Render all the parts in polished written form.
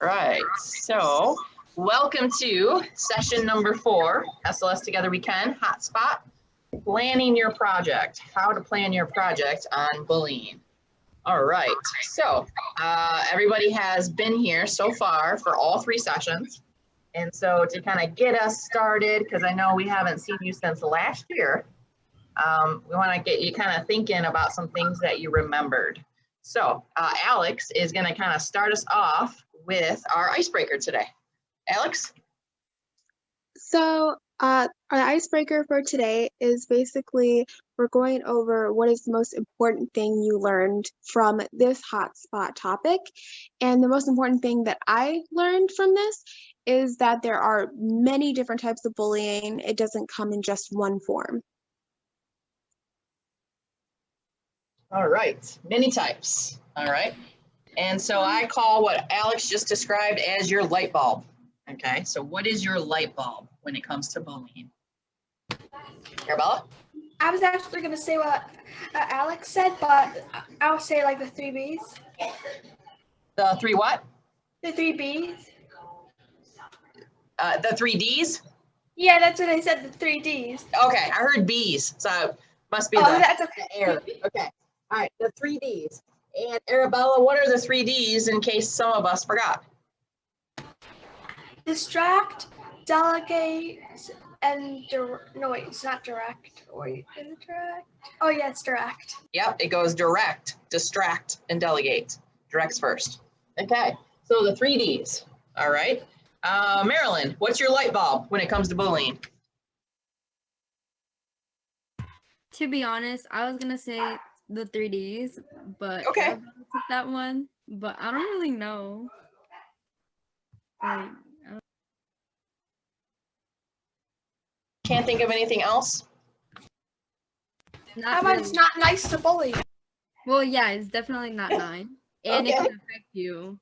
Right, so welcome to session number 4, SLS Together We Can, Hotspot, planning your project, how to plan your project on bullying. All right, so everybody has been here so far for all 3 sessions. And so to kind of get us started, because I know we haven't seen you since last year, we want to get you kind of thinking about some things that you remembered. So Alex is going to kind of start us off with our icebreaker today. Alex? So our icebreaker for today is basically we're going over what is the most important thing you learned from this hotspot topic. And the most important thing that I learned from this is that there are many different types of bullying. It doesn't come in just one form. All right, many types. All right. And so I call what Alex just described as your light bulb. Okay, so what is your light bulb when it comes to bullying? Arabella? I was actually going to say what Alex said, but I would say like the 3 Bs. The 3 what? The 3 Bs. The 3 Ds? Yeah, that's what I said, the 3 Ds. Okay, I heard Bs, so it must be that's okay. the air. Okay, all right, the 3 Ds. And Arabella, what are the 3 Ds in case some of us forgot? Distract, delegate, and no wait, it's not direct. Wait, is it direct? Oh yeah, it's direct. Yep, it goes direct, distract, and delegate. Direct's first. Okay, so the 3 Ds. All right. Marilyn, what's your light bulb when it comes to bullying? To be honest, I was gonna say the 3 Ds, but okay, I took that one. But I don't really know. Can't think of anything else. How about it's not nice to bully? Well, yeah, it's definitely not nice, and it can affect you.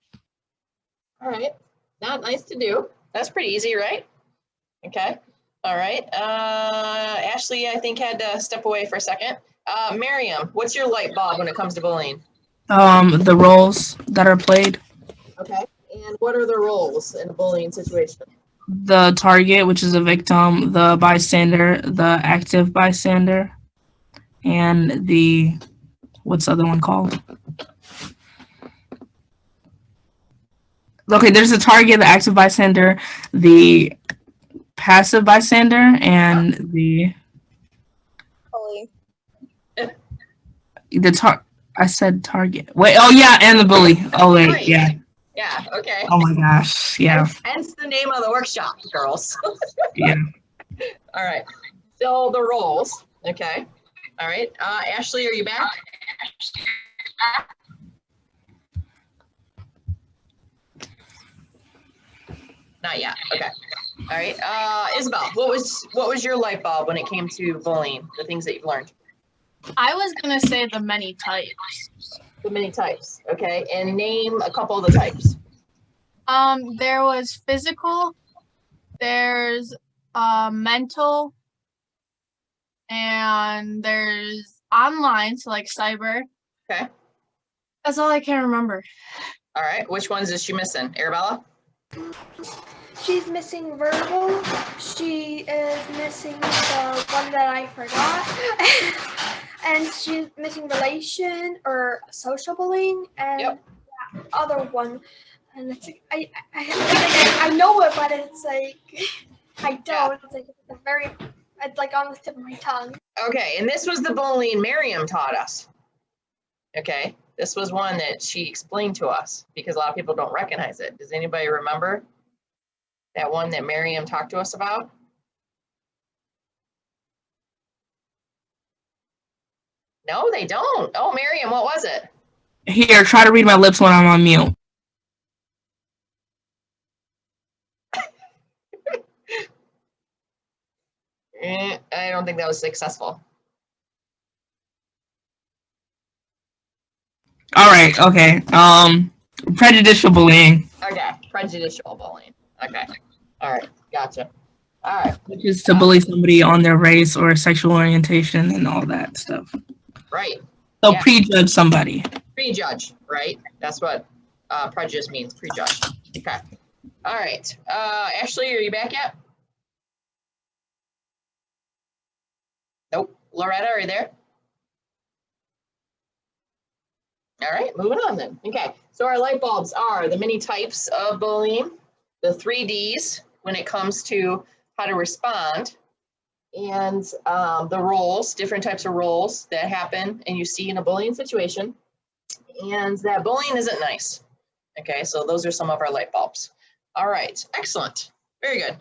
All right, not nice to do. That's pretty easy, right? Okay. All right. Ashley, I think, had to step away for a second. Miriam, what's your light bulb when it comes to bullying? The roles that are played. Okay. And what are the roles in a bullying situation? The target, which is a victim, the bystander, the active bystander, and the, what's the other one called? Okay, there's the target, the active bystander, the passive bystander, and the Bully. I said target. Wait, oh yeah, and the bully. Oh wait, right. Yeah. Yeah, okay. Oh my gosh, yeah. Hence the name of the workshop, girls. Yeah. All right, so the roles, okay. All right, Ashley, are you back? Not yet, okay. All right, Isabel, what was your light bulb when it came to bullying, the things that you've learned? I was gonna say the many types. The many types, okay, and name a couple of the types. There was physical, there's mental, and there's online, so like cyber. Okay. That's all I can remember. All right, which ones is she missing? Arabella? She's missing verbal. She is missing the one that I forgot. And she's missing relation or social bullying and that other one. And it's like, I know it, but it's like I don't. It's like it's like on the tip of my tongue. Okay, and this was the bullying Miriam taught us. Okay, this was one that she explained to us because a lot of people don't recognize it. Does anybody remember that one that Miriam talked to us about? No, they don't. Oh, Miriam, what was it? Here, try to read my lips when I'm on mute. I don't think that was successful. All right, okay. Prejudicial bullying. Okay, prejudicial bullying. Okay, all right, gotcha. All right. Which is to bully somebody on their race or sexual orientation and all that stuff. Right. So prejudge somebody. Prejudge, right? That's what prejudice means, prejudge. Okay. All right. Ashley, are you back yet? Nope. Loretta, are you there? All right, moving on then. Okay, so our light bulbs are the many types of bullying, the 3Ds when it comes to how to respond, and the roles, different types of roles that happen and you see in a bullying situation, and that bullying isn't nice. Okay, so those are some of our light bulbs. All right, excellent, very good.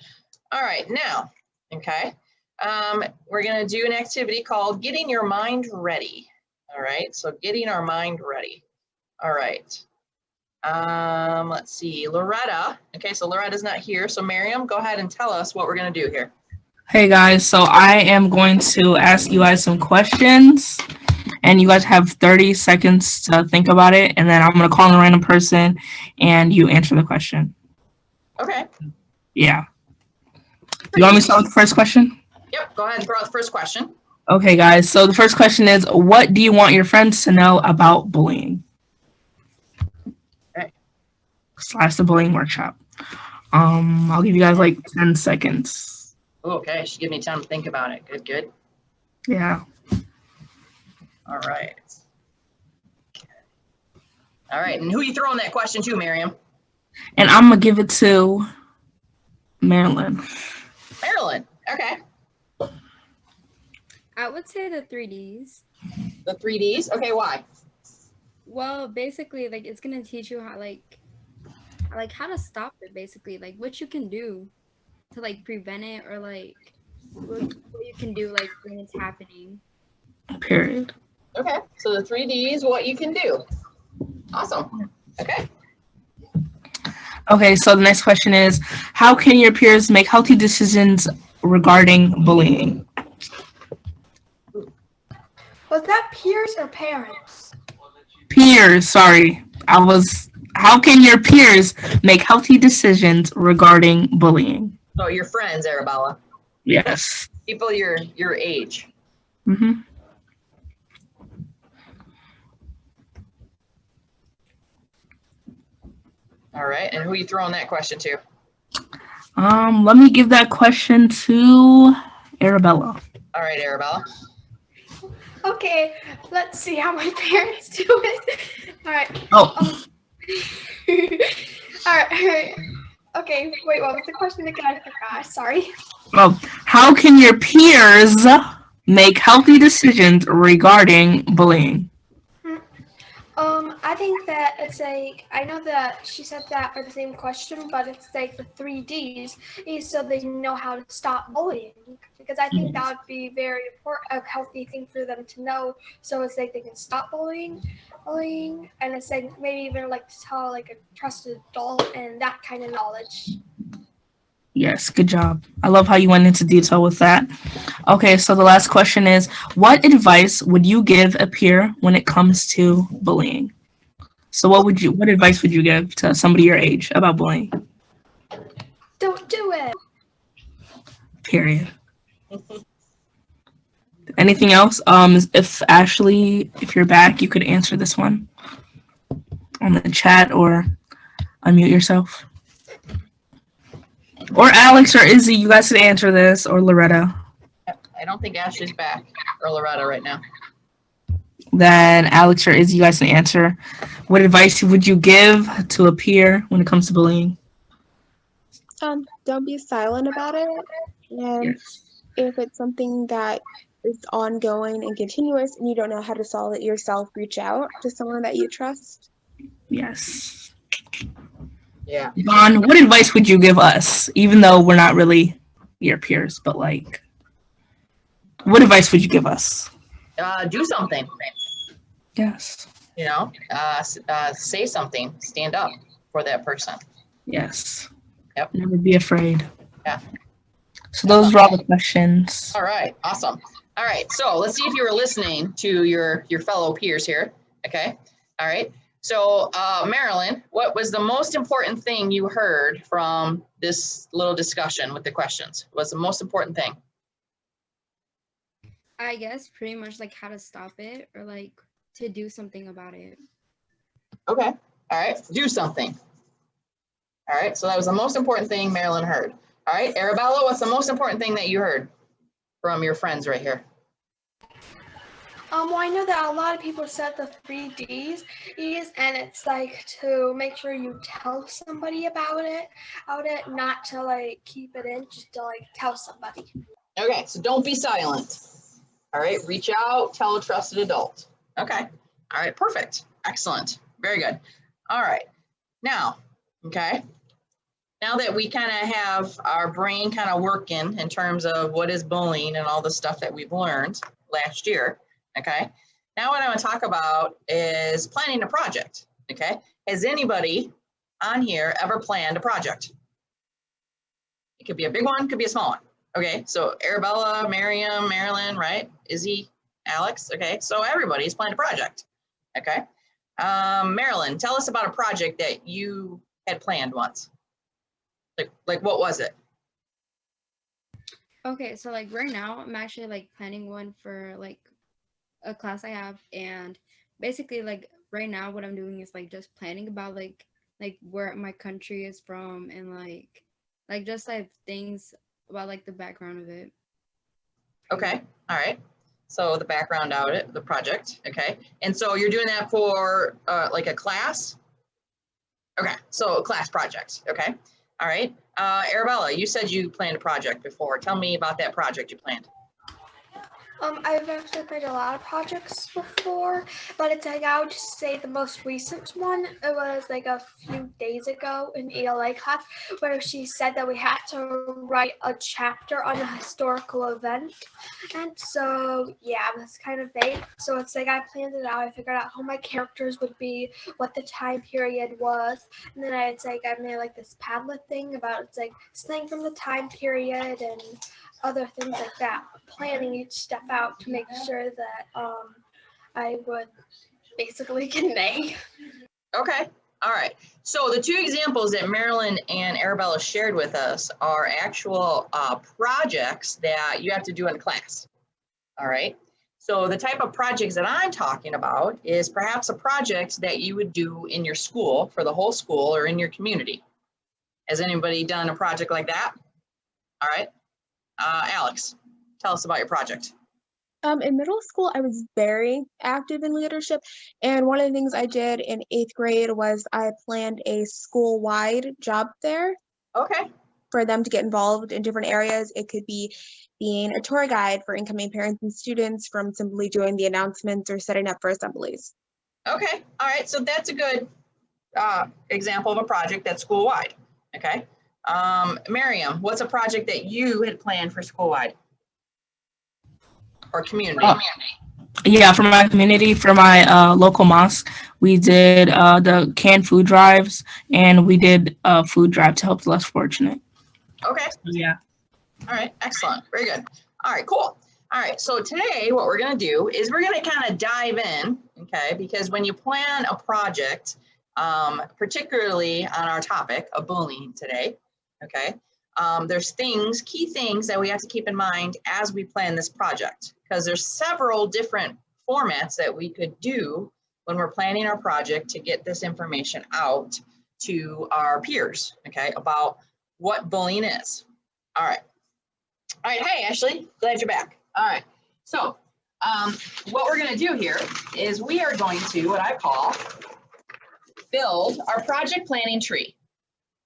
All right, now, okay, we're gonna do an activity called getting your mind ready. All right, so getting our mind ready. All right. Let's see, Loretta. Okay, so Loretta's not here. So Miriam, go ahead and tell us what we're gonna do here. Hey guys, so I am going to ask you guys some questions, and you guys have 30 seconds to think about it, and then I'm gonna call on a random person, and you answer the question. Okay. Yeah. You want me to start with the first question? Yep, go ahead and throw out the first question. Okay, guys. So the first question is, what do you want your friends to know about bullying? Okay. / the bullying workshop. I'll give you guys like 10 seconds. Okay, she give me time to think about it. Good, good. Yeah. All right. All right, and who you throwing that question to, Miriam? And I'm gonna give it to Marilyn. Marilyn. Okay. I would say the 3Ds. The 3Ds. Okay, why? Well, basically, like it's gonna teach you how how to stop it. Basically, like what you can do to like prevent it, or like what you can do like when it's happening. Period. Okay, so the 3Ds, what you can do. Awesome. Okay. Okay, so the next question is, how can your peers make healthy decisions regarding bullying? Was that peers or parents? Peers, sorry. How can your peers make healthy decisions regarding bullying? So your friends, Arabella. Yes. People your age. Mm-hmm. All right, and who are you throwing that question to? Let me give that question to Arabella. All right, Arabella. Okay, let's see how my parents do it. All right. Oh. All right. Okay, wait, what was the question again? I forgot. Sorry. Oh, how can your peers make healthy decisions regarding bullying? I think that it's like, I know that she said that for the same question, but it's like the 3Ds, so they know how to stop bullying. Because I think that would be very important, a healthy thing for them to know. So it's like they can stop bullying, and it's like maybe even like to tell like a trusted adult and that kind of knowledge. Yes, good job. I love how you went into detail with that. Okay, so the last question is, what advice would you give a peer when it comes to bullying? So what advice would you give to somebody your age about bullying? Don't do it. Period. Anything else? If Ashley, if you're back, you could answer this one on the chat or unmute yourself. Or Alex or Izzy, you guys could answer this, or Loretta. I don't think Ashley's back, or Loretta right now. Then Alex or Izzy, you guys can answer. What advice would you give to a peer when it comes to bullying? Don't be silent about it. And Yes. if it's something that is ongoing and continuous and you don't know how to solve it yourself, reach out to someone that you trust. Yes. Yeah. Vaughn, what advice would you give us, even though we're not really your peers, but like, what advice would you give us? Do something. Yes. You know, say something. Stand up for that person. Yes. Yep. Never be afraid. Yeah. So those were all the questions. All right. Awesome. All right. So let's see if you were listening to your fellow peers here. Okay. All right. So Marilyn, what was the most important thing you heard from this little discussion with the questions? What's the most important thing? I guess pretty much like how to stop it, or like to do something about it. Okay. All right. Do something. All right, so that was the most important thing Marilyn heard. All right, Arabella, what's the most important thing that you heard from your friends right here? Well, I know that a lot of people said the 3Ds, and it's like to make sure you tell somebody about it, not to like keep it in, just to like tell somebody. Okay, so don't be silent. All right, reach out, tell a trusted adult. Okay, all right, perfect, excellent, very good. All right, now, okay, now that we kind of have our brain kind of working in terms of what is bullying and all the stuff that we've learned last year, okay, now what I want to talk about is planning a project, okay? Has anybody on here ever planned a project? It could be a big one, could be a small one. Okay, so Arabella, Miriam, Marilyn, right? Izzy, Alex, okay? So everybody's planned a project, okay? Marilyn, tell us about a project that you had planned once. Like what was it? Okay, so like right now I'm actually like planning one for like a class I have, and basically like right now what I'm doing is like just planning about like where my country is from, and like just like things about like the background of it. Okay, all right. So the background out it, the project, okay. And so you're doing that for like a class? Okay, so a class project, okay. All right, Arabella, you said you planned a project before. Tell me about that project you planned. I've actually played a lot of projects before, but it's like I would just say the most recent one. It was like a few days ago in ELA class where she said that we had to write a chapter on a historical event. And so, yeah, it was kind of vague. So it's like I planned it out. I figured out who my characters would be, what the time period was. And then I made like this Padlet thing about it's like slang from the time period and other things like that, planning each step out to make sure that I would basically convey. Okay, all right. So the two examples that Marilyn and Arabella shared with us are actual projects that you have to do in class, all right? So the type of projects that I'm talking about is perhaps a project that you would do in your school, for the whole school, or in your community. Has anybody done a project like that? All right, Alex, tell us about your project. In middle school, I was very active in leadership, and one of the things I did in 8th grade was I planned a school-wide job fair Okay, for them to get involved in different areas. It could be being a tour guide for incoming parents and students, from simply doing the announcements or setting up for assemblies. okay, all right, so that's a good example of a project that's school-wide, okay? Miriam, what's a project that you had planned for school-wide or community? Yeah, for my community, for my local mosque, we did the canned food drives, and we did a food drive to help the less fortunate. Okay, Yeah. all right, excellent, very good. All right, cool. All right, so today what we're gonna do is we're gonna kind of dive in, okay? Because when you plan a project, particularly on our topic of bullying today, okay? There's key things that we have to keep in mind as we plan this project, because there's several different formats that we could do when we're planning our project to get this information out to our peers, okay, about what bullying is. All right. All right, hey, Ashley, glad you're back. All right, so what we're gonna do here is we are going to, what I call, build our project planning tree,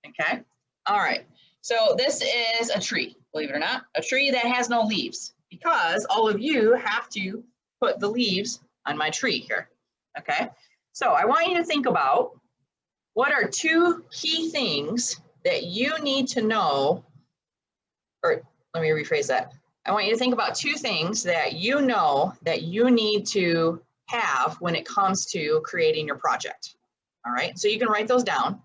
okay? All right, so this is a tree, believe it or not, a tree that has no leaves, because all of you have to put the leaves on my tree here, okay? So I want you to think about what are two key things that you need to know, or let me rephrase that. I want you to think about two things that you know that you need to have when it comes to creating your project. All right, so you can write those down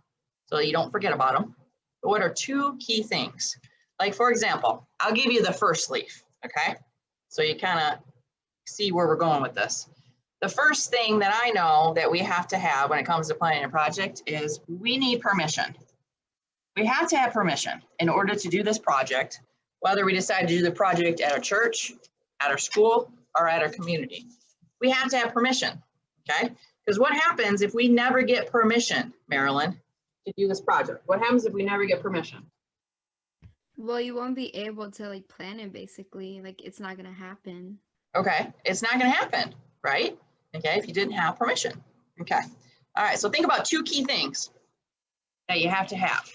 so you don't forget about them. But what are two key things? Like, for example, I'll give you the first leaf, okay? So you kind of see where we're going with this. The first thing that I know that we have to have when it comes to planning a project is we need permission. We have to have permission in order to do this project, whether we decide to do the project at our church, at our school, or at our community. We have to have permission, okay? Because what happens if we never get permission, Marilyn, to do this project? What happens if we never get permission? Well, you won't be able to like plan it basically. Like it's not gonna happen. Okay, it's not gonna happen, right? Okay, if you didn't have permission. Okay, all right, so think about two key things that you have to have.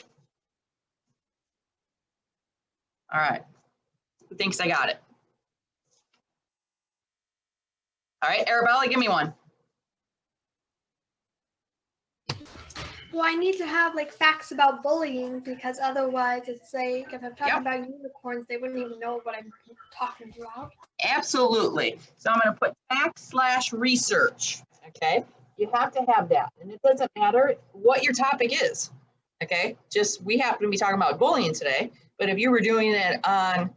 All right, who thinks I got it? All right, Arabella, give me one. Well, I need to have like facts about bullying because otherwise it's like if I'm talking Yep. about unicorns, they wouldn't even know what I'm talking about. Absolutely. So I'm going to put fact/research. Okay, you have to have that, and it doesn't matter what your topic is. Okay, just we happen to be talking about bullying today, but if you were doing it on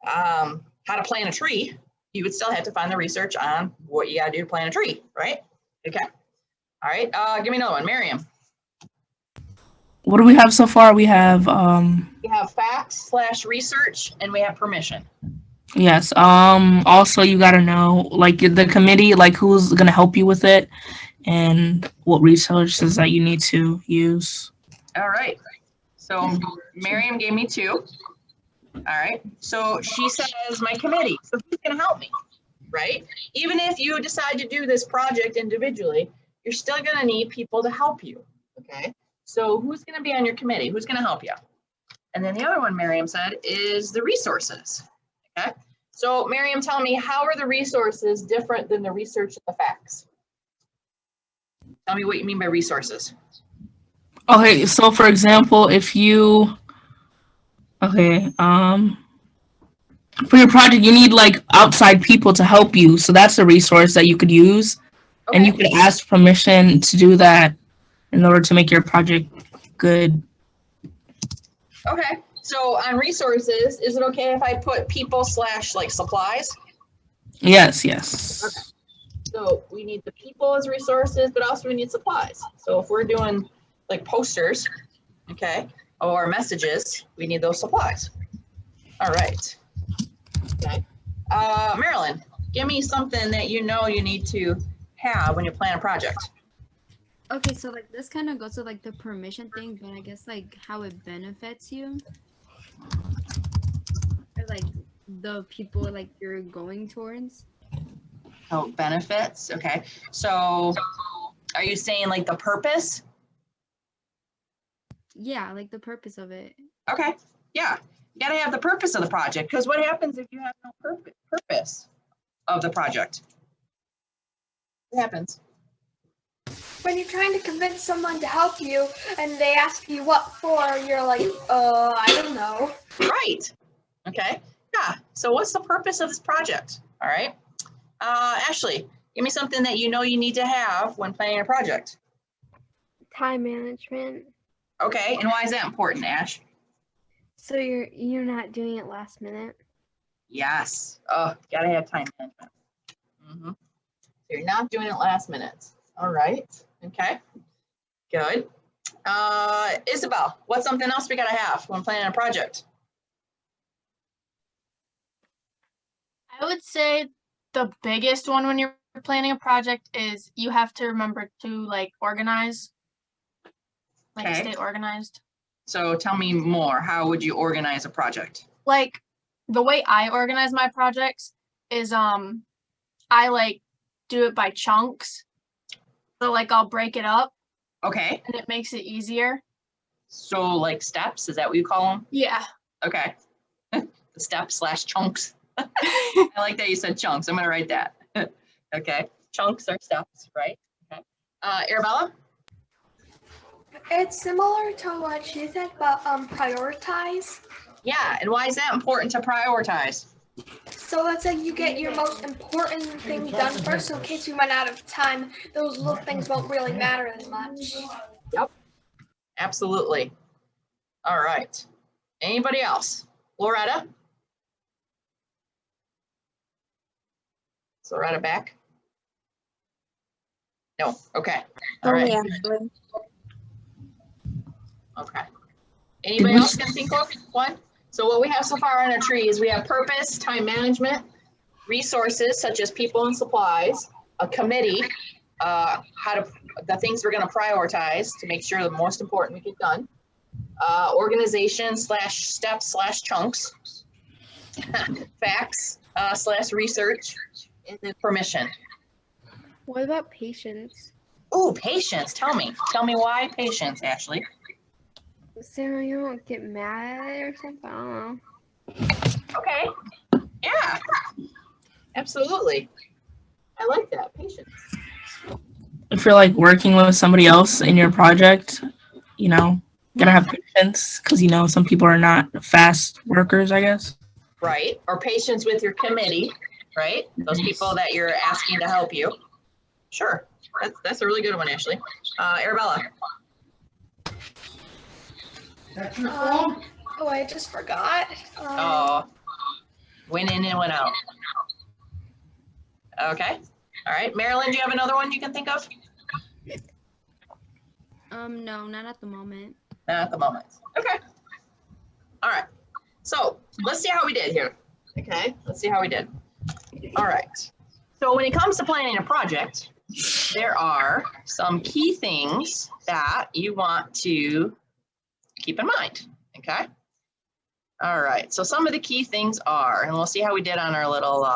how to plant a tree, you would still have to find the research on what you got to do to plant a tree, right? Okay. All right. Give me another one, Miriam. What do we have so far? We have We have facts/research, and we have permission. yes. Also you gotta know like the committee, like who's gonna help you with it and what resources that you need to use. All right. So Miriam gave me two. All right. So she says my committee. So who's going to help me? Right? Even if you decide to do this project individually, you're still going to need people to help you. Okay. So who's going to be on your committee? Who's going to help you? And then the other one Miriam said is the resources. Okay. So Miriam, tell me, how are the resources different than the research and the facts? Tell me what you mean by resources. Okay, so for example, if you for your project you need like outside people to help you, so that's a resource that you could use. Okay. And you could ask permission to do that in order to make your project good. Okay, so on resources, is it okay if I put people / like supplies? Yes. Okay. So we need the people as resources, but also we need supplies. So if we're doing like posters, okay, or messages, we need those supplies. All right. Okay. Marilyn, give me something that you know you need to have when you plan a project. Okay, so like this kind of goes to like the permission thing, but I guess like how it benefits you. Or like the people like you're going towards. Oh, benefits. Okay. So are you saying like the purpose? Yeah, like the purpose of it. Okay. Yeah. You got to have the purpose of the project, because what happens if you have no purpose of the project? What happens? When you're trying to convince someone to help you and they ask you what for, you're like, I don't know. Right. Okay. Yeah. So what's the purpose of this project? All right. Ashley, give me something that you know you need to have when planning a project. Time management. Okay. And why is that important, Ash? So you're not doing it last minute. Yes. Oh, gotta have time management. So you're not doing it last minute. All right. Okay. Good. Isabel, what's something else we gotta have when planning a project? I would say the biggest one when you're planning a project is you have to remember to like organize, like Okay. stay organized. So tell me more. How would you organize a project? Like the way I organize my projects is I like do it by chunks. So like I'll break it up Okay. and it makes it easier. So like steps, is that what you call them? Yeah. Okay. The steps / chunks. I like that you said chunks. I'm gonna write that. Okay. Chunks are steps, right? Okay. Arabella? It's similar to what she said, but prioritize. Yeah, and why is that important to prioritize? So let's say you get your most important thing done first, so in case you run out of time, those little things won't really matter as much. Yep. Absolutely. All right. Anybody else? Loretta? Is Loretta back? No. Okay. All right. Actually. Okay. Anybody else can think of one? So what we have so far on our tree is we have purpose, time management, resources such as people and supplies, a committee, the things we're going to prioritize to make sure the most important we get done. Organization / steps / chunks, facts / research, and then permission. What about patience? Oh, patience. Tell me why patience, Ashley. So you don't get mad or something? I don't know. Okay. Yeah. Absolutely. I like that. Patience. If you're like working with somebody else in your project, you know, gotta have patience because you know some people are not fast workers, I guess. Right. Or patience with your committee, right? Those people that you're asking to help you. Sure. That's a really good one, Ashley. Arabella. Oh, I just forgot. Oh, went in and went out. Okay. All right. Marilyn, do you have another one you can think of? No, not at the moment. Not at the moment. Okay. All right. So let's see how we did here. Okay. Let's see how we did. All right. So when it comes to planning a project, there are some key things that you want to keep in mind. Okay. All right. So some of the key things are, and we'll see how we did on our little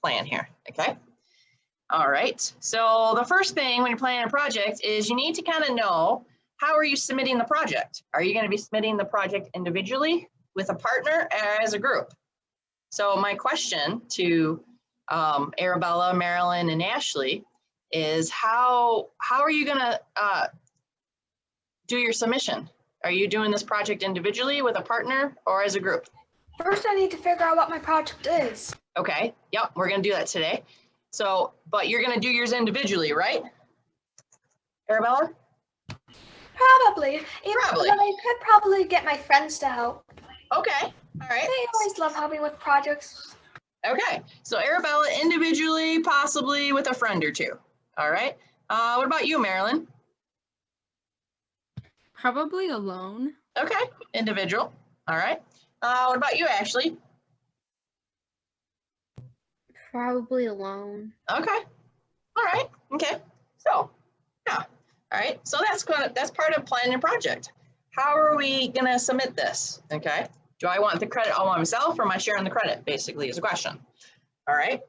plan here. Okay. All right. So the first thing when you're planning a project is you need to kind of know, how are you submitting the project? Are you going to be submitting the project individually, with a partner, or as a group? So my question to Arabella, Marilyn, and Ashley is how are you going to do your submission? Are you doing this project individually with a partner or as a group? First, I need to figure out what my project is. Okay. Yep. We're going to do that today. So, but you're going to do yours individually, right? Arabella? Probably. Probably. But I could probably get my friends to help. Okay. All right. They always love helping with projects. Okay. So Arabella individually, possibly with a friend or two. All right. What about you, Marilyn? Probably alone. Okay. Individual. All right. What about you, Ashley? Probably alone. Okay. All right. Okay. So, yeah. All right. So that's part of planning a project. How are we going to submit this? Okay. Do I want the credit all by myself, or am I sharing the credit, basically, is a question. All right.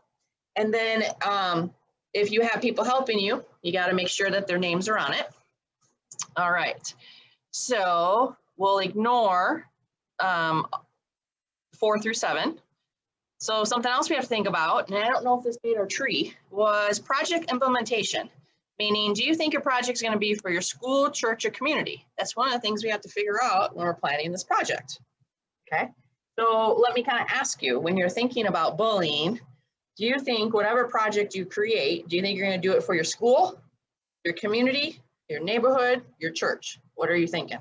And then if you have people helping you, you got to make sure that their names are on it. All right. So we'll ignore 4 through 7. So something else we have to think about, and I don't know if this made our tree, was project implementation. Meaning, do you think your project is going to be for your school, church, or community? That's one of the things we have to figure out when we're planning this project. Okay. So let me kind of ask you, when you're thinking about bullying, do you think whatever project you create, do you think you're going to do it for your school, your community, your neighborhood, your church? What are you thinking?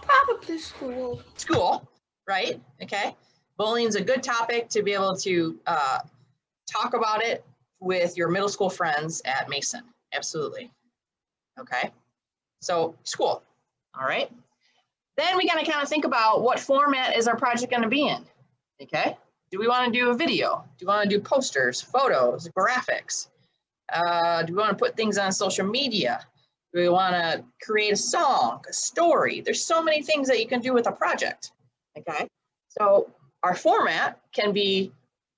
Probably school. School, right? Okay. Bullying is a good topic to be able to talk about it with your middle school friends at Mason. Absolutely. Okay. So school. All right. Then we got to kind of think about what format is our project going to be in. Okay. Do we want to do a video? Do we want to do posters, photos, graphics? Do we want to put things on social media? Do we want to create a song, a story? There's so many things that you can do with a project. Okay. So our format can be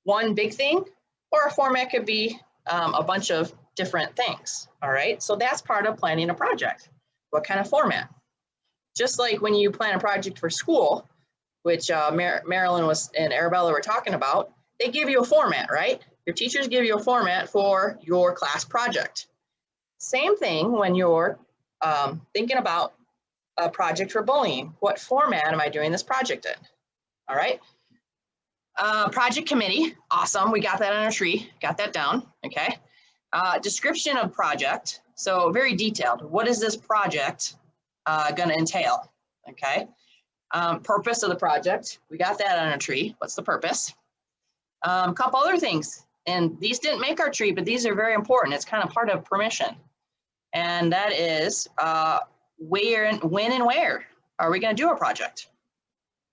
one big thing, or a format could be a bunch of different things. All right. So that's part of planning a project. What kind of format? Just like when you plan a project for school, which Marilyn and Arabella were talking about, they give you a format, right? Your teachers give you a format for your class project. Same thing when you're thinking about a project for bullying. What format am I doing this project in? All right. Project committee, awesome. We got that on our tree, got that down, okay. Description of project, so very detailed. What is this project going to entail, okay. Purpose of the project, we got that on our tree. What's the purpose? A couple other things, and these didn't make our tree, but these are very important. It's kind of part of permission, and that is where, when, and where are we going to do a project?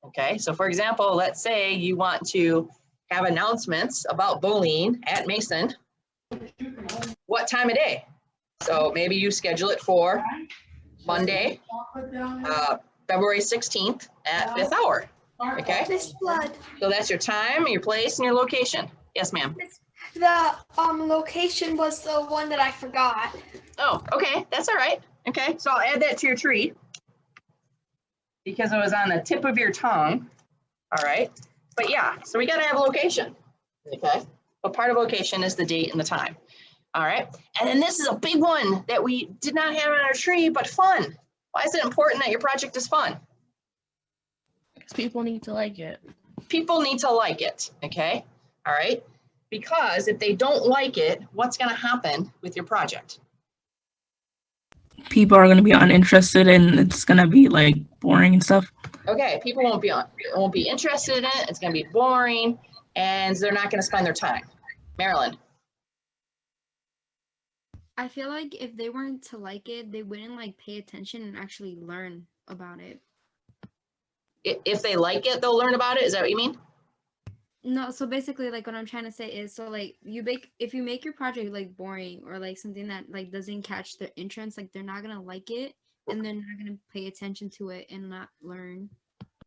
Okay, so for example, let's say you want to have announcements about bullying at Mason. What time of day? So maybe you schedule it for Monday, February 16th at 5th hour. Okay, Miss Blood, so that's your time, your place, and your location. Yes, ma'am. the location was the one that I forgot. Oh, okay, that's all right. Okay, so I'll add that to your tree because it was on the tip of your tongue. All right, but yeah, so we gotta have a location. Okay, but part of location is the date and the time. All right, and then this is a big one that we did not have on our tree, but fun. Why is it important that your project is fun? Because people need to like it. People need to like it, okay? All right, because if they don't like it, what's gonna happen with your project? People are going to be uninterested and it's going to be like boring and stuff. Okay, people won't be interested in it, it's gonna be boring, and they're not gonna spend their time. Marilyn? I feel like if they weren't to like it, they wouldn't like pay attention and actually learn about it. If they like it, they'll learn about it, is that what you mean? No, so basically like what I'm trying to say is, so like if you make your project like boring or like something that like doesn't catch their interest, like they're not gonna like it and they're not gonna pay attention to it and not learn.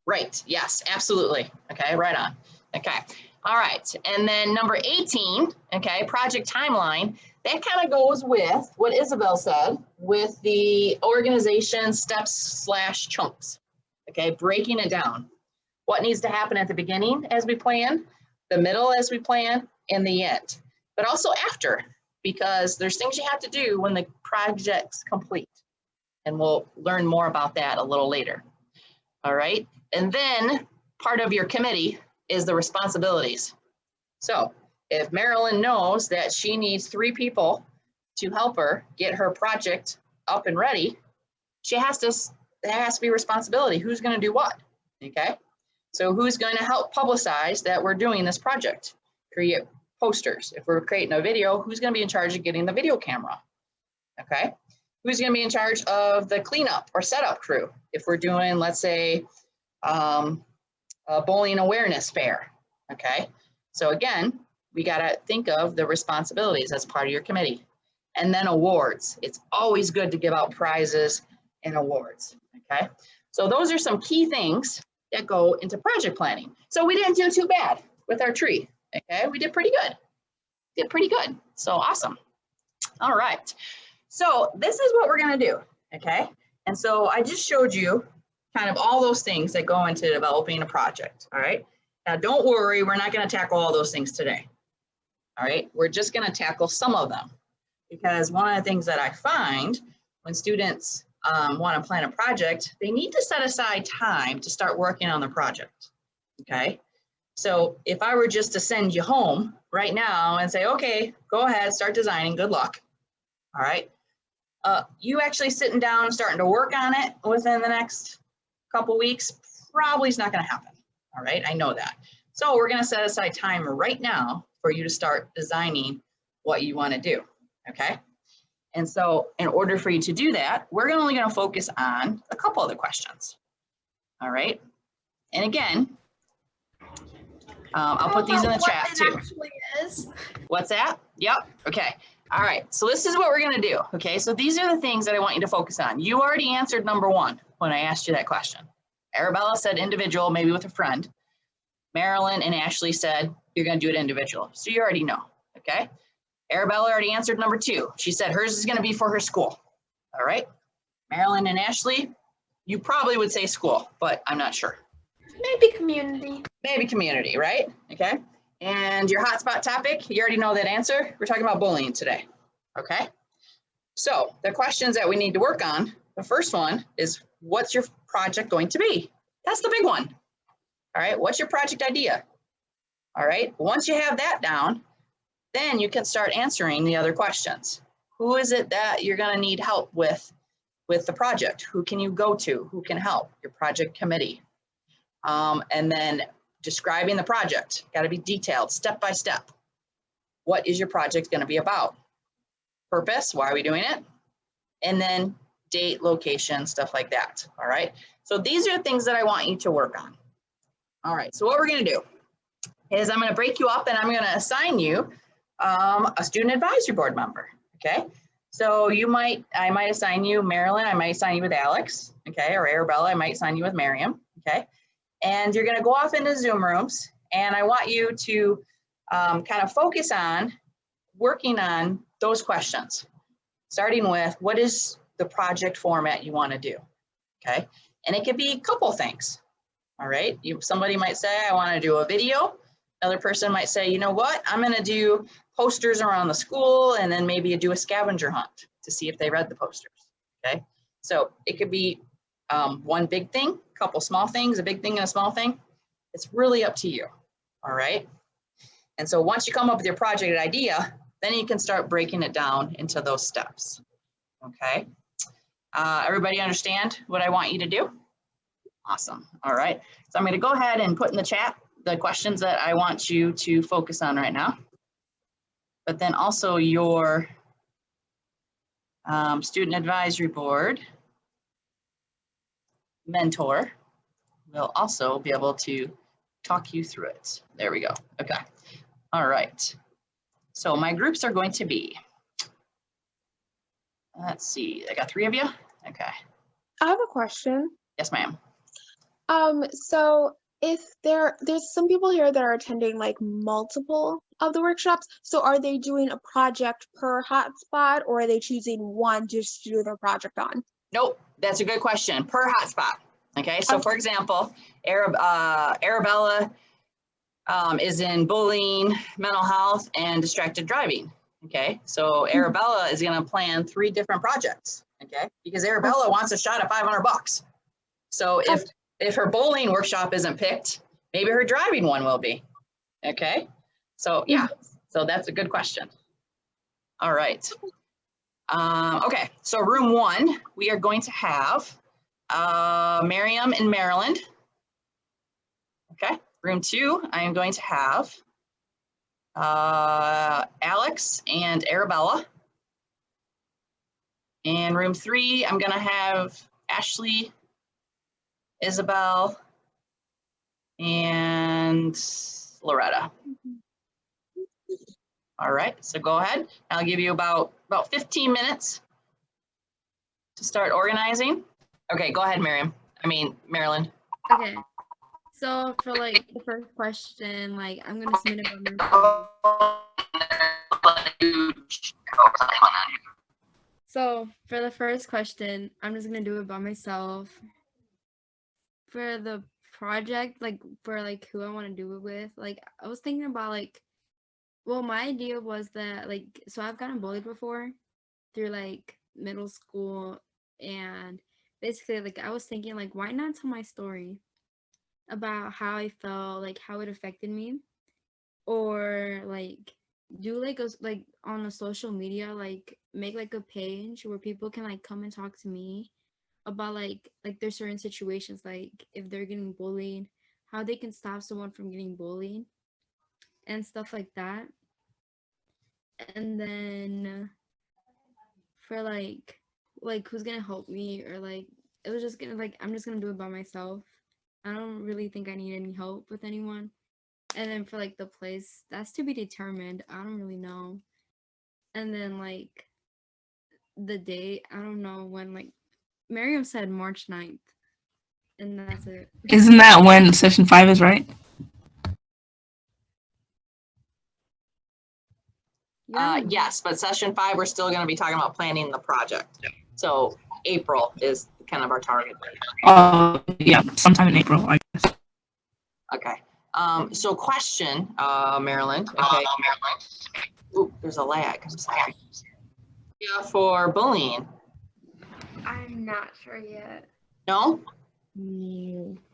Right, yes, absolutely. Okay, right on. Okay, all right, and then number 18, okay, project timeline, that kind of goes with what Isabel said with the organization steps / chunks, okay, breaking it down. What needs to happen at the beginning as we plan, the middle as we plan, and the end, but also after, because there's things you have to do when the project's complete, and we'll learn more about that a little later. All right, and then part of your committee is the responsibilities. So if Marilyn knows that she needs 3 people to help her get her project up and ready, there has to be responsibility. Who's going to do what? Okay, so who's going to help publicize that we're doing this project? Create posters. If we're creating a video, who's going to be in charge of getting the video camera? Okay, who's going to be in charge of the cleanup or setup crew if we're doing, let's say, a bowling awareness fair? Okay, so again, we got to think of the responsibilities as part of your committee. And then awards. It's always good to give out prizes and awards. Okay, so those are some key things that go into project planning. So we didn't do too bad with our tree. Okay, we did pretty good. So awesome. All right, so this is what we're going to do. Okay, and so I just showed you kind of all those things that go into developing a project. All right, now don't worry, we're not going to tackle all those things today. All right, we're just going to tackle some of them, because one of the things that I find when students want to plan a project, they need to set aside time to start working on the project. Okay, so if I were just to send you home right now and say, okay, go ahead, start designing, good luck. All right, you actually sitting down and starting to work on it within the next couple weeks probably is not going to happen. All right, I know that. So we're going to set aside time right now for you to start designing what you want to do. Okay, and so in order for you to do that, we're only going to focus on a couple other questions. All right, and again, I'll put these in the chat too. What's that? Yep. Okay. All right. So this is what we're going to do. Okay. So these are the things that I want you to focus on. You already answered number 1 when I asked you that question. Arabella said individual, maybe with a friend. Marilyn and Ashley said you're going to do it individual. So you already know. Okay. Arabella already answered number 2. She said hers is going to be for her school. All right. Marilyn and Ashley, you probably would say school, but I'm not sure. Maybe community. Maybe community, right? Okay. And your hotspot topic, you already know that answer. We're talking about bullying today. Okay. So the questions that we need to work on, the first one is, what's your project going to be? That's the big one. All right. What's your project idea? All right. Once you have that down, then you can start answering the other questions. Who is it that you're going to need help with the project? Who can you go to? Who can help? Your project committee. And then describing the project, got to be detailed step by step. What is your project going to be about? Purpose, why are we doing it? And then date, location, stuff like that. All right. So these are things that I want you to work on. All right. So what we're going to do is I'm going to break you up and I'm going to assign you a student advisory board member. Okay. So I might assign you Marilyn, I might assign you with Alex, okay, or Arabella, I might assign you with Miriam, okay? And you're gonna go off into Zoom rooms, and I want you to kind of focus on working on those questions, starting with what is the project format you wanna do, okay? And it could be a couple things, all right? Somebody might say, I wanna do a video. Another person might say, you know what, I'm gonna do posters around the school, and then maybe do a scavenger hunt to see if they read the posters, okay? So it could be one big thing, a couple small things, a big thing and a small thing. It's really up to you, all right? And so once you come up with your project idea, then you can start breaking it down into those steps, okay? Everybody understand what I want you to do? Awesome, all right. So I'm gonna go ahead and put in the chat the questions that I want you to focus on right now. But then also your student advisory board mentor will also be able to talk you through it. There we go. Okay. All right. So my groups are going to be, let's see, I got 3 of you. Okay. I have a question. Yes, ma'am. So if there's some people here that are attending like multiple of the workshops, so are they doing a project per hotspot, or are they choosing one just to do their project on? Nope, that's a good question. Per hotspot. Okay, so for example, Arabella is in bullying, mental health, and distracted driving. Okay, so Arabella is going to plan 3 different projects. Okay, because Arabella wants a shot at $500. So if her bowling workshop isn't picked, maybe her driving one will be. Okay, so yeah, so that's a good question. All right. Okay, so room 1, we are going to have Miriam in Maryland. Okay, room 2, I am going to have Alex and Arabella. And room 3, I'm gonna have Ashley, Isabel, and Loretta. All right, so go ahead. I'll give you about 15 minutes to start organizing. Okay, go ahead, Marilyn. Okay. So for like the first question, like I'm gonna submit it by myself. So for the first question, I'm just gonna do it by myself. For the project, like for like who I want to do it with, like I was thinking about like, well, my idea was that like, so I've gotten bullied before through like middle school, and basically like I was thinking like, why not tell my story about how I felt, like how it affected me, or like do like on a social media, like make like a page where people can like come and talk to me about like there's certain situations, like if they're getting bullied, how they can stop someone from getting bullied and stuff like that. And then for like who's gonna help me, or like it was just gonna like I'm just gonna do it by myself. I don't really think I need any help with anyone. And then for like the place, that's to be determined. I don't really know. And then like the date, I don't know when. Like Miriam said March 9th, and that's it. Isn't that when session 5 is, right? Yes, but session 5, we're still going to be talking about planning the project. So April is kind of our target date. Yeah, sometime in April, I guess. Okay. So question, Maryland. Okay. Ooh, there's a lag. I'm sorry. Yeah, for bullying. I'm not sure yet. No?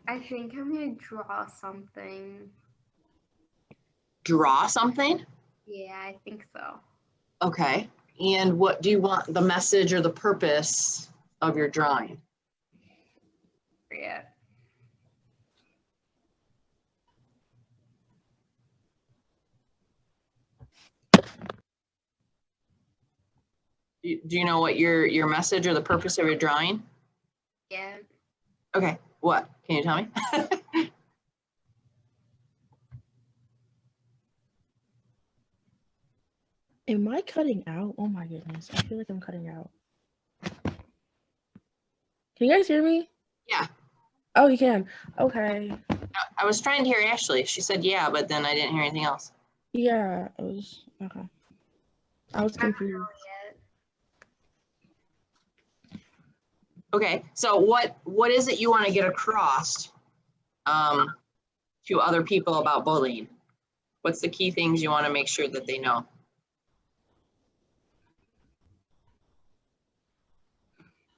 I think I'm gonna draw something. Draw something? Yeah, I think so. Okay. And what do you want the message or the purpose of your drawing? Yeah. Do you know what your message or the purpose of your drawing? Yeah. Okay. What? Can you tell me? Am I cutting out? Oh my goodness. I feel like I'm cutting out. Can you guys hear me? Yeah, Oh, you can. Okay. I was trying to hear Ashley. She said yeah, but then I didn't hear anything else. Yeah, it was okay. I was I don't confused. know yet. Okay, so what is it you want to get across to other people about bullying? What's the key things you want to make sure that they know?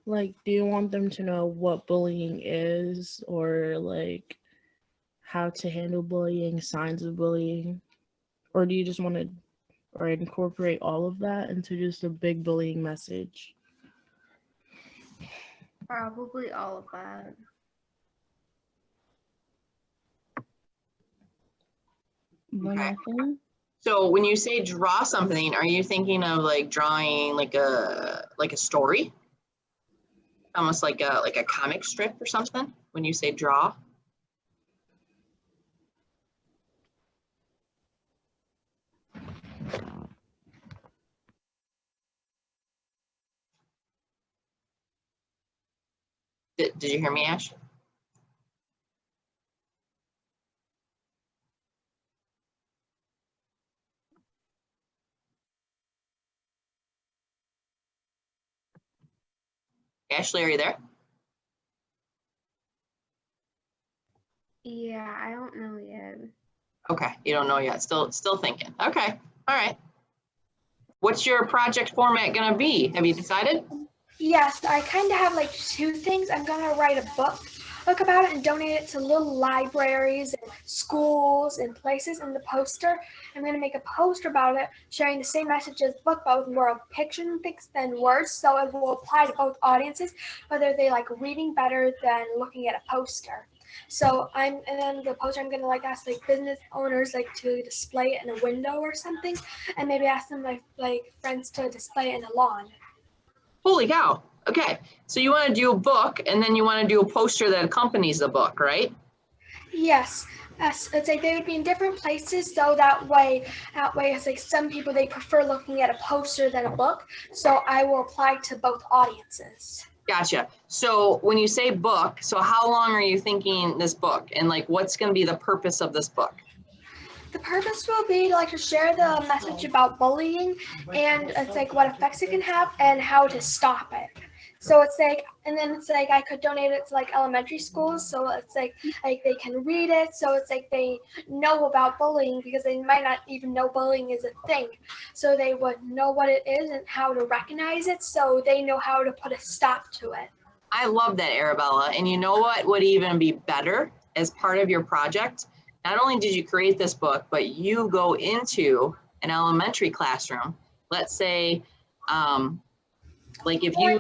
Like, do you want them to know what bullying is, or like how to handle bullying, signs of bullying? Or do you just want to or incorporate all of that into just a big bullying message? Probably all of that. Okay. Nothing? So when you say draw something, are you thinking of like drawing like a story? Almost like a comic strip or something when you say draw? Did you hear me, Ash? Ashley, are you there? Yeah, I don't know yet. Okay, you don't know yet. Still thinking. Okay, all right. What's your project format gonna be? Have you decided? Yes, I kind of have like two things. I'm gonna write a book about it and donate it to little libraries and schools and places. And the poster, I'm gonna make a poster about it, sharing the same message as the book, but with more of pictures and things than words. So it will apply to both audiences, whether they like reading better than looking at a poster. So and then the poster I'm gonna like ask like business owners like to display it in a window or something, and maybe ask them like friends to display it in a lawn. Holy cow. Okay, so you want to do a book and then you want to do a poster that accompanies the book, right? Yes, it's like they would be in different places, so that way it's like some people they prefer looking at a poster than a book. So I will apply to both audiences. Gotcha. So when you say book, so how long are you thinking this book and like what's going to be the purpose of this book? The purpose will be like to share the message about bullying and it's like what effects it can have and how to stop it. So it's like, and then it's like I could donate it to like elementary schools, so it's like they can read it, so it's like they know about bullying because they might not even know bullying is a thing. So they would know what it is and how to recognize it, so they know how to put a stop to it. I love that, Arabella. And you know what would even be better as part of your project? Not only did you create this book, but you go into an elementary classroom. Let's say, like if you.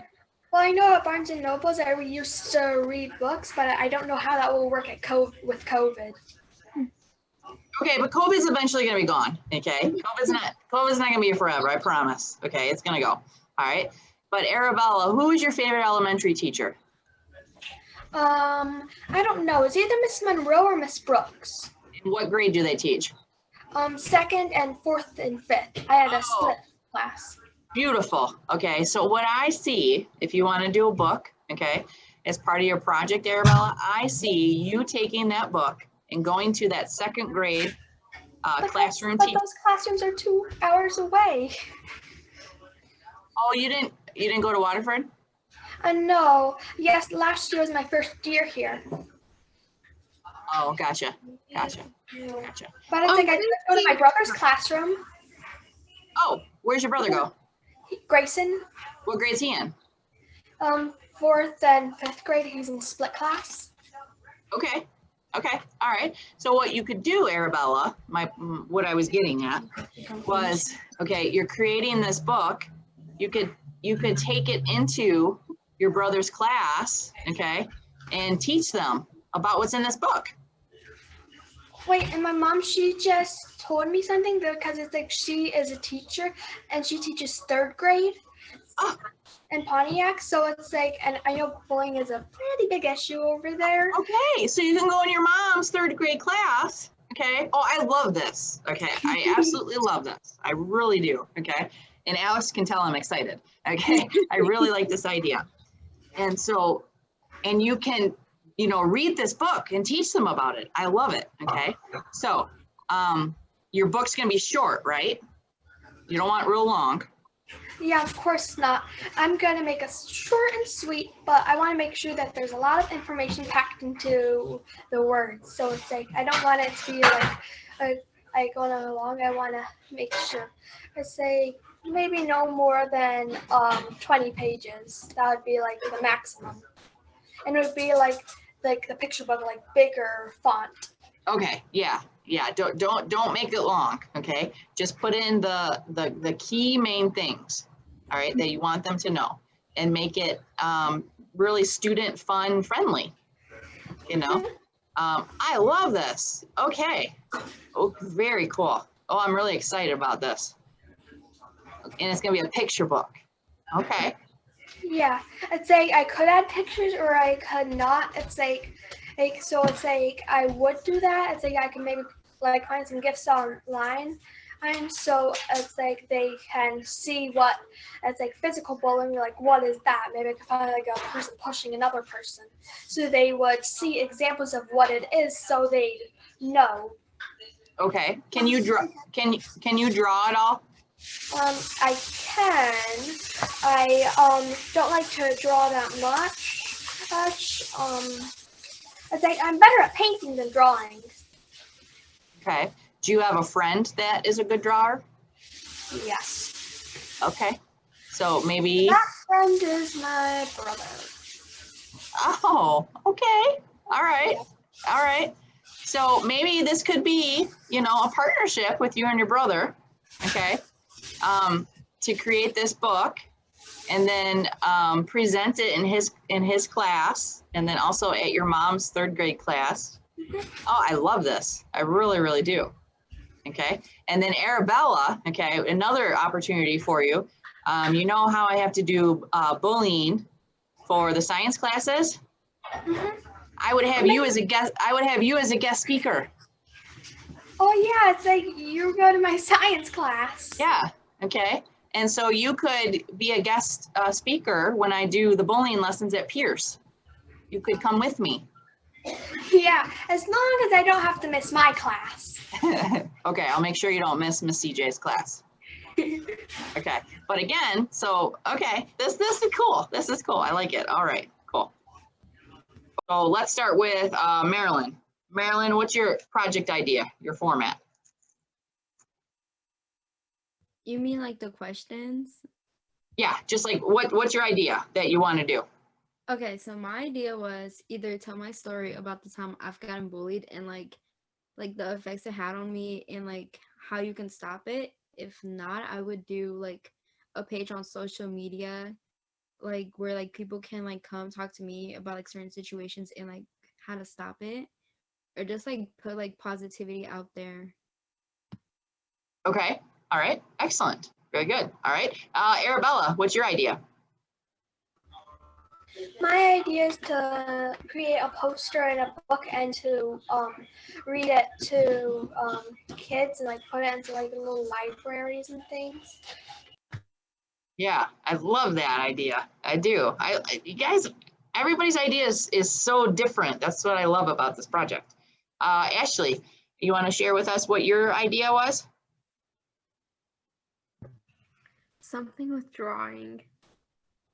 Well, I know at Barnes and Nobles I used to read books, but I don't know how that will work with COVID. Okay, but COVID's eventually going to be gone. Okay, COVID's not going to be here forever. I promise. Okay, it's going to go. All right. But Arabella, who is your favorite elementary teacher? I don't know. It's either Miss Monroe or Miss Brooks. In what grade do they teach? Second and fourth and fifth. I had a split class. Beautiful. Okay, so what I see, if you want to do a book, okay, as part of your project, Arabella, I see you taking that book and going to that second grade classroom But teacher. those classrooms are 2 hours away. Oh, you didn't go to Waterford? No. Yes, last year was my first year here. Oh, gotcha. But it's Oh, like I did go to my brother's classroom. Oh, where's your brother go? Grayson. What grade's he in? Fourth and fifth grade. He's in split class. Okay. Okay. All right. So what you could do, Arabella, what I was getting at was, okay, you're creating this book. You could take it into your brother's class, okay, and teach them about what's in this book. Wait, and my mom, she just told me something because it's like she is a teacher and she teaches third grade in Pontiac. So it's like, and I know bullying is a pretty big issue over there. Okay, so you can go in your mom's third grade class Okay. Oh, I love this. Okay. I absolutely love this. I really do. Okay. And Alex can tell I'm excited. Okay. I really like this idea. And so, and you can, you know, read this book and teach them about it. I love it. Okay. So, your book's going to be short, right? You don't want real long. Yeah, of course not. I'm gonna make it short and sweet, but I want to make sure that there's a lot of information packed into the words. So it's like I don't want it to be like going on along. I want to make sure. I say maybe no more than 20 pages. That would be like the maximum, and it would be like the picture book, like bigger font. Okay. Yeah. Yeah. Don't make it long. Okay. Just put in the key main things. All right, that you want them to know, and make it really student fun friendly. You know, I love this. Okay. Oh, very cool. Oh, I'm really excited about this. And it's gonna be a picture book. Okay. Yeah, it's like I could add pictures or I could not. It's like so it's like I would do that. It's like I can maybe like find some gifts online, and so it's like they can see what it's like physical bullying. Like what is that? Maybe I could find like a person pushing another person, so they would see examples of what it is, so they know. Okay. Can you draw? Can you draw at all? I can. I don't like to draw that much. I think I'm better at painting than drawing. Okay. Do you have a friend that is a good drawer? Yes. Okay. So maybe. That friend is my brother. Oh, okay. All right. All right. So maybe this could be, you know, a partnership with you and your brother, okay, to create this book, and then present it in his class, and then also at your mom's third grade class. Oh, I love this. I really, really do. Okay. And then Arabella, okay, another opportunity for you. You know how I have to do bullying for the science classes? I would have you as a guest. I would have you as a guest speaker. Oh yeah, it's like you go to my science class. Yeah. Okay. And so you could be a guest speaker when I do the bullying lessons at Pierce. You could come with me. Yeah, as long as I don't have to miss my class. Okay, I'll make sure you don't miss Miss CJ's class. Okay, but again, so okay, this is cool. This is cool. I like it. All right, cool. So let's start with Marilyn. Marilyn, what's your project idea? Your format? You mean like the questions? Yeah, just like what's your idea that you want to do? Okay, so my idea was either tell my story about the time I've gotten bullied and like the effects it had on me and like how you can stop it. If not, I would do like a page on social media, like where like people can like come talk to me about like certain situations and like how to stop it, or just like put like positivity out there. Okay, all right, excellent, very good. All right, Arabella, what's your idea? My idea is to create a poster and a book and to read it to kids and like put it into like little libraries and things. Yeah, I love that idea. I do. You guys, everybody's idea is so different. That's what I love about this project. Ashley, you want to share with us what your idea was? Something with drawing.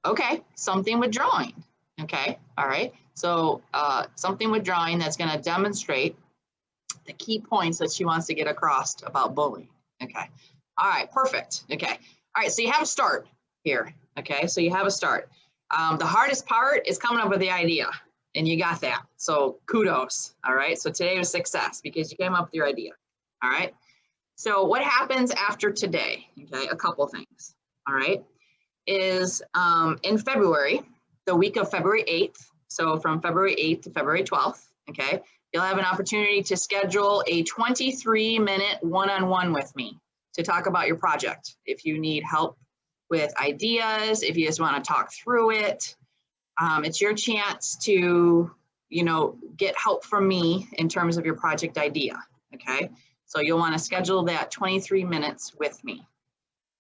Okay, something with drawing. Okay, all right. So something with drawing that's going to demonstrate the key points that she wants to get across about bullying. Okay, all right, perfect. Okay, all right, so you have a start here. Okay, so you have a start. The hardest part is coming up with the idea, and you got that. So kudos. All right, so today was success because you came up with your idea. All right, so what happens after today? Okay, a couple things. All right, is in February, the week of February 8th, so from February 8th to February 12th, okay, you'll have an opportunity to schedule a 23-minute one-on-one with me to talk about your project. If you need help with ideas, if you just want to talk through it, it's your chance to, you know, get help from me in terms of your project idea, okay? So you'll want to schedule that 23 minutes with me.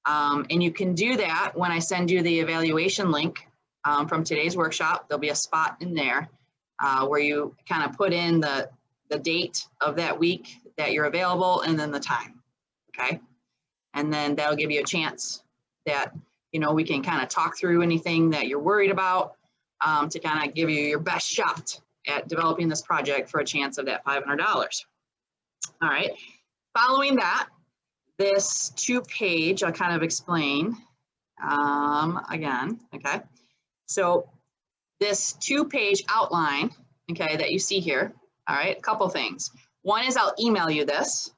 And you can do that when I send you the evaluation link from today's workshop. There'll be a spot in there where you kind of put in the date of that week that you're available and then the time, okay? And then that'll give you a chance that, you know, we can kind of talk through anything that you're worried about to kind of give you your best shot at developing this project for a chance of that $500. All right, following that, this 2-page, I'll kind of explain again, okay? So this 2-page outline, okay, that you see here, all right, a couple things. One is I'll email you this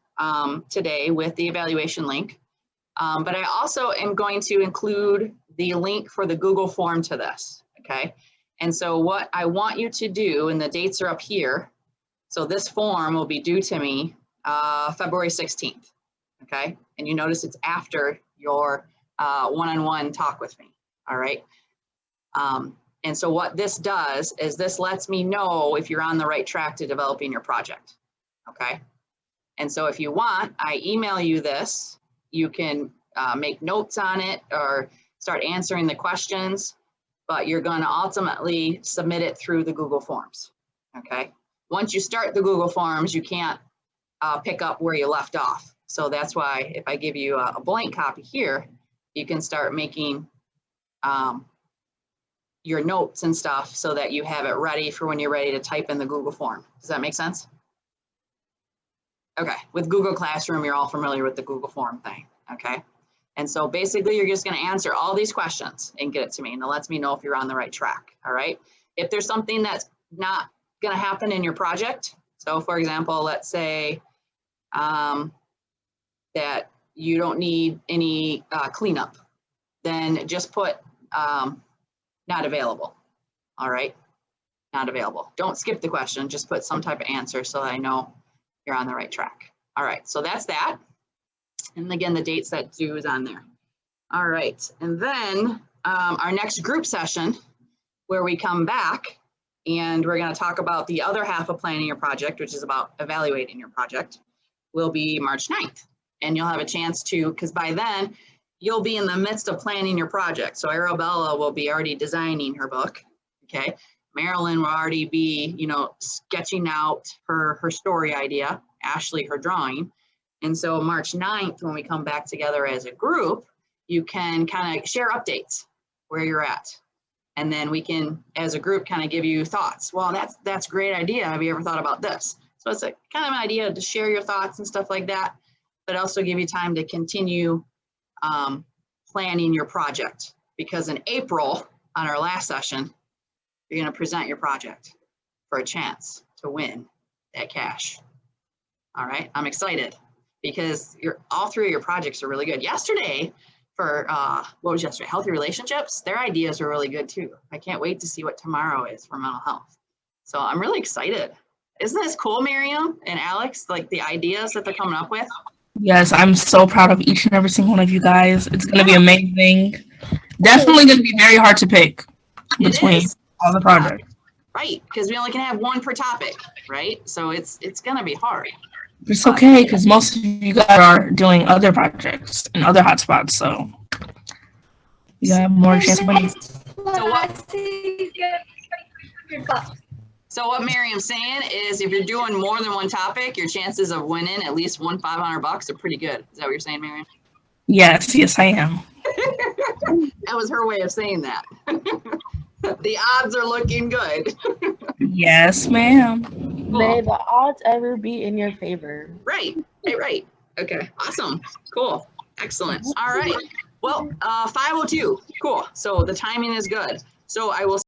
today with the evaluation link, but I also am going to include the link for the Google form to this, okay? And so what I want you to do, and the dates are up here, so this form will be due to me February 16th. Okay, and you notice it's after your one-on-one talk with me, all right? And so what this does is this lets me know if you're on the right track to developing your project, okay? And so if you want, I email you this, you can make notes on it or start answering the questions, but you're gonna ultimately submit it through the Google Forms, okay? Once you start the Google Forms, you can't pick up where you left off. So that's why if I give you a blank copy here, you can start making your notes and stuff so that you have it ready for when you're ready to type in the Google form. Does that make sense? Okay, with Google Classroom, you're all familiar with the Google form thing, okay? And so basically you're just gonna answer all these questions and get it to me, and it lets me know if you're on the right track, all right? If there's something that's not gonna happen in your project, so for example, let's say, that you don't need any cleanup, then just put not available, all right? Not available. Don't skip the question, just put some type of answer so that I know you're on the right track. All right, so that's that. And again, the dates that due is on there. All right, and then our next group session where we come back and we're gonna talk about the other half of planning your project, which is about evaluating your project, will be March 9th. And you'll have a chance to, because by then you'll be in the midst of planning your project. So Arabella will be already designing her book, okay? Marilyn will already be, you know, sketching out her story idea, Ashley her drawing. And so March 9th, when we come back together as a group, you can kind of share updates where you're at. And then we can, as a group, kind of give you thoughts. Well, that's a great idea. Have you ever thought about this? So it's a kind of an idea to share your thoughts and stuff like that, but also give you time to continue planning your project. Because in April, on our last session, you're gonna present your project for a chance to win that cash. All right, I'm excited because all three of your projects are really good. Yesterday, for, what was yesterday? Healthy relationships, their ideas are really good too. I can't wait to see what tomorrow is for mental health. So I'm really excited. Isn't this cool, Miriam and Alex, like the ideas that they're coming up with? Yes, I'm so proud of each and every single one of you guys. It's going to be amazing. Definitely going to be very hard to pick between all the projects. Right, because we only can have one per topic, right? So it's going to be hard. It's okay, because most of you guys are doing other projects and other hotspots, so you have more chance of winning. So what Miriam's saying is if you're doing more than one topic, your chances of winning at least $500 are pretty good. Is that what you're saying, Miriam? Yes, I am. That was her way of saying that. The odds are looking good. Yes, ma'am. Cool. May the odds ever be in your favor. Right. Okay, awesome. Cool. Excellent. All right. Well, 5:02. Cool. So the timing is good. So I will